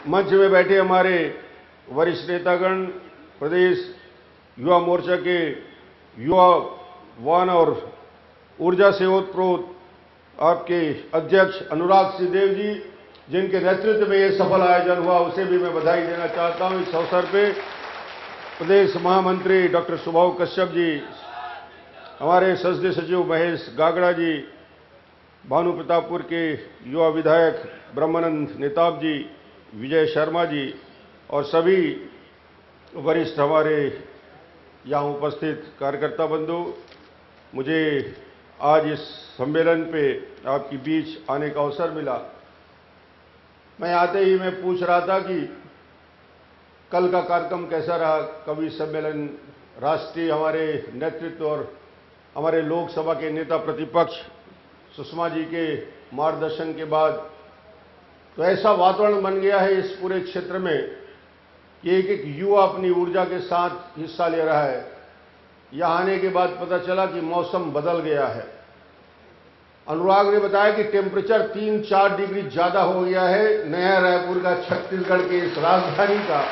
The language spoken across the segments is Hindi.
मंच में बैठे हमारे वरिष्ठ नेतागण, प्रदेश युवा मोर्चा के युवा वन और ऊर्जा से ओतप्रोत आपके अध्यक्ष अनुराग सिंहदेव जी, जिनके नेतृत्व में ये सफल आयोजन हुआ, उसे भी मैं बधाई देना चाहता हूं। इस अवसर पे प्रदेश महामंत्री डॉक्टर सुभाव कश्यप जी, हमारे संसदीय सचिव महेश गागड़ा जी, भानु प्रतापपुर के युवा विधायक ब्रह्मानंद नेताब जी, विजय शर्मा जी और सभी वरिष्ठ हमारे यहाँ उपस्थित कार्यकर्ता बंधु, मुझे आज इस सम्मेलन पे आपके बीच आने का अवसर मिला। मैं आते ही मैं पूछ रहा था कि कल का कार्यक्रम कैसा रहा। कवि सम्मेलन, राष्ट्रीय हमारे नेतृत्व और हमारे लोकसभा के नेता प्रतिपक्ष सुषमा जी के मार्गदर्शन के बाद तो ऐसा वातावरण बन गया है इस पूरे क्षेत्र में कि एक एक युवा अपनी ऊर्जा के साथ हिस्सा ले रहा है। यहाँ आने के बाद पता चला कि मौसम बदल गया है। अनुराग ने बताया कि टेम्परेचर 3-4 डिग्री ज्यादा हो गया है नया रायपुर का, छत्तीसगढ़ के इस राजधानी का।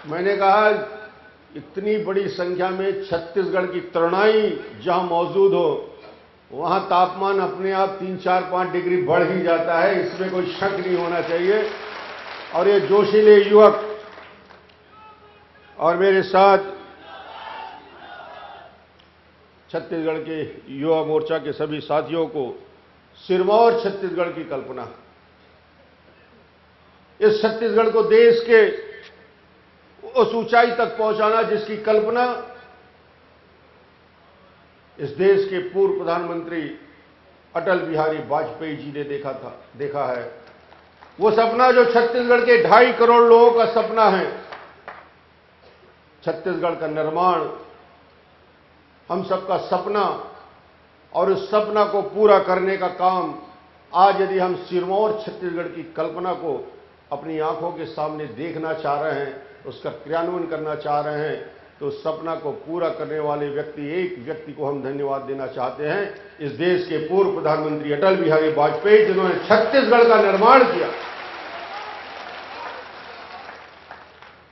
मैंने कहा इतनी बड़ी संख्या में छत्तीसगढ़ की तरुणाई जहां मौजूद हो, वहां तापमान अपने आप 3-4-5 डिग्री बढ़ ही जाता है, इसमें कोई शक नहीं होना चाहिए। और ये जोशीले युवक और मेरे साथ छत्तीसगढ़ के युवा मोर्चा के सभी साथियों को सिरमौर छत्तीसगढ़ की कल्पना, इस छत्तीसगढ़ को देश के उस ऊंचाई तक पहुंचाना जिसकी कल्पना इस देश के पूर्व प्रधानमंत्री अटल बिहारी वाजपेयी जी ने देखा है। वो सपना जो छत्तीसगढ़ के 2.5 करोड़ लोगों का सपना है। छत्तीसगढ़ का निर्माण हम सबका सपना, और उस सपना को पूरा करने का काम आज यदि हम सिरमौर छत्तीसगढ़ की कल्पना को अपनी आंखों के सामने देखना चाह रहे हैं, उसका क्रियान्वयन करना चाह रहे हैं, तो उस सपना को पूरा करने वाले एक व्यक्ति को हम धन्यवाद देना चाहते हैं, इस देश के पूर्व प्रधानमंत्री अटल बिहारी वाजपेयी, जिन्होंने छत्तीसगढ़ का निर्माण किया।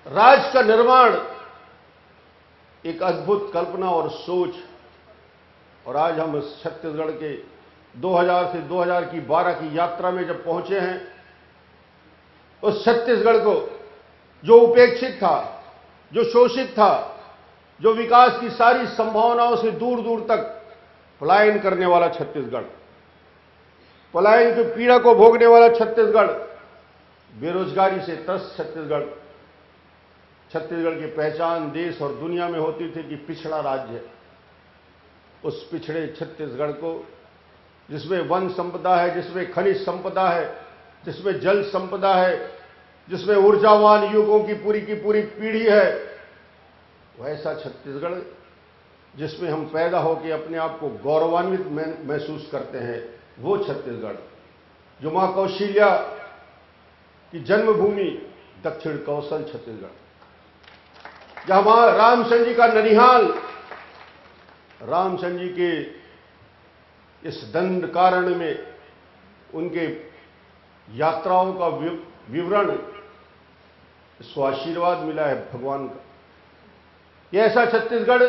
राज्य का निर्माण एक अद्भुत कल्पना और सोच, और आज हम इस छत्तीसगढ़ के 2000 से 2012 की यात्रा में जब पहुंचे हैं, उस छत्तीसगढ़ को जो उपेक्षित था, जो शोषित था, जो विकास की सारी संभावनाओं से दूर दूर तक पलायन करने वाला छत्तीसगढ़, पलायन की पीड़ा को भोगने वाला छत्तीसगढ़, बेरोजगारी से त्रस्त छत्तीसगढ़, छत्तीसगढ़ की पहचान देश और दुनिया में होती थी कि पिछड़ा राज्य है। उस पिछड़े छत्तीसगढ़ को, जिसमें वन संपदा है, जिसमें खनिज संपदा है, जिसमें जल संपदा है, जिसमें ऊर्जावान युवकों की पूरी पीढ़ी है, वैसा छत्तीसगढ़ जिसमें हम पैदा होकर अपने आप को गौरवान्वित महसूस करते हैं, वो छत्तीसगढ़ जो मां कौशल्या की जन्मभूमि दक्षिण कौशल छत्तीसगढ़, जहां मां रामचंद्र जी का ननिहाल, रामचंद्र जी के इस दंडकारण्य में उनके यात्राओं का विवरण, इसको आशीर्वाद मिला है भगवान का। यह ऐसा छत्तीसगढ़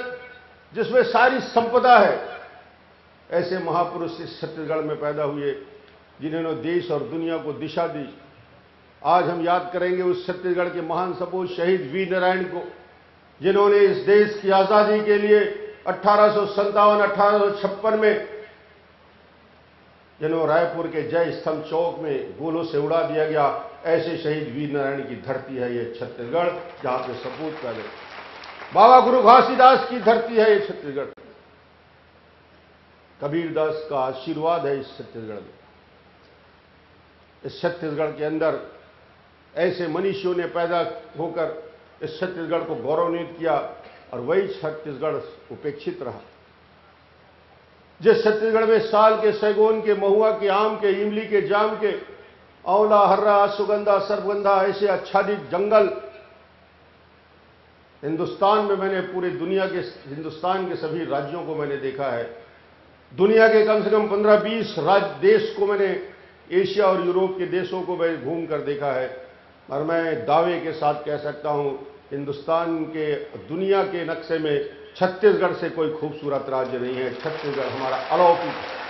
जिसमें सारी संपदा है। ऐसे महापुरुष इस छत्तीसगढ़ में पैदा हुए जिन्होंने देश और दुनिया को दिशा दी। आज हम याद करेंगे उस छत्तीसगढ़ के महान सपूत शहीद वीर नारायण को, जिन्होंने इस देश की आजादी के लिए 1857-1856 में जिन्होंने रायपुर के जय स्तंभ चौक में गोलों से उड़ा दिया गया। ऐसे शहीद वीर नारायण की धरती है ये छत्तीसगढ़, जहां पे सपूत पैदा। बाबा गुरु घासीदास की धरती है ये छत्तीसगढ़। कबीरदास का आशीर्वाद है इस छत्तीसगढ़ में। इस छत्तीसगढ़ के अंदर ऐसे मनीषियों ने पैदा होकर इस छत्तीसगढ़ को गौरवान्वित किया, और वही छत्तीसगढ़ उपेक्षित रहा। जिस छत्तीसगढ़ में साल के सैगोन के, महुआ के, आम के, इमली के, जाम के, आंवला, हर्रा, अश्वगंधा, सर्पगंधा ऐसे आच्छादित जंगल हिंदुस्तान में, मैंने पूरे दुनिया के, हिंदुस्तान के सभी राज्यों को मैंने देखा है। दुनिया के कम से कम 15-20 देश को मैंने एशिया और यूरोप के देशों को मैं घूम कर देखा है और मैं दावे के साथ कह सकता हूं, हिंदुस्तान के दुनिया के नक्शे में छत्तीसगढ़ से कोई खूबसूरत राज्य नहीं है। छत्तीसगढ़ हमारा अलौकिक है।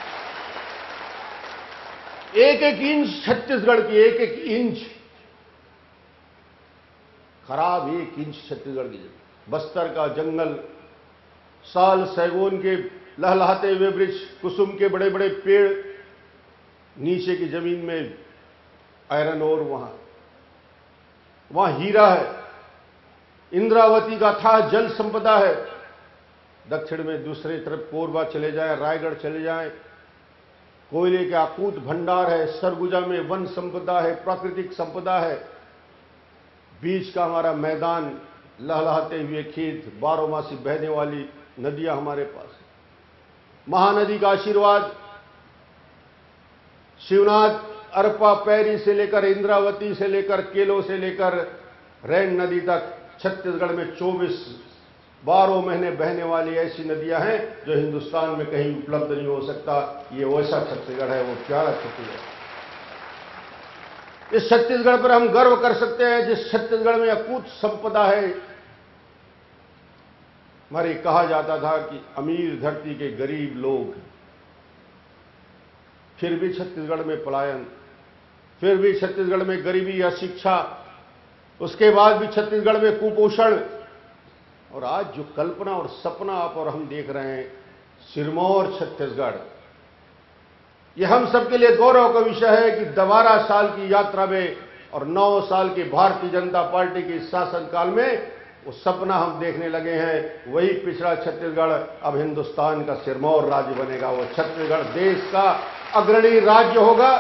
एक एक इंच छत्तीसगढ़ की, एक एक इंच खराब, एक इंच छत्तीसगढ़ की बस्तर का जंगल, साल सैगोन के लहलहाते हुए वृक्ष, कुसुम के बड़े बड़े पेड़, नीचे की जमीन में आयरन ओर, वहां हीरा है, इंद्रावती का था जल संपदा है। दक्षिण में दूसरी तरफ कोरबा चले जाएं, रायगढ़ चले जाएं, कोयले के अकूत भंडार है। सरगुजा में वन संपदा है, प्राकृतिक संपदा है। बीच का हमारा मैदान, लहलहाते हुए खेत, बारहमासी बहने वाली नदियां हमारे पास। महानदी का आशीर्वाद, शिवनाथ, अरपा, पैरी से लेकर इंद्रावती से लेकर केलो से लेकर रैन नदी तक छत्तीसगढ़ में 24 12 महीने बहने वाली ऐसी नदियां हैं जो हिंदुस्तान में कहीं उपलब्ध नहीं हो सकता। ये वैसा छत्तीसगढ़ है, वो प्यारा छत्तीसगढ़। इस छत्तीसगढ़ पर हम गर्व कर सकते हैं, जिस छत्तीसगढ़ में अकूत संपदा है। हमारे कहा जाता था कि अमीर धरती के गरीब लोग, फिर भी छत्तीसगढ़ में पलायन, फिर भी छत्तीसगढ़ में गरीबी, अशिक्षा, उसके बाद भी छत्तीसगढ़ में कुपोषण। और आज जो कल्पना और सपना आप और हम देख रहे हैं, सिरमौर छत्तीसगढ़, यह हम सबके लिए गौरव का विषय है कि 12 साल की यात्रा में और 9 साल की भारतीय जनता पार्टी के शासनकाल में वो सपना हम देखने लगे हैं। वही पिछड़ा छत्तीसगढ़ अब हिंदुस्तान का सिरमौर राज्य बनेगा। वो छत्तीसगढ़ देश का अग्रणी राज्य होगा।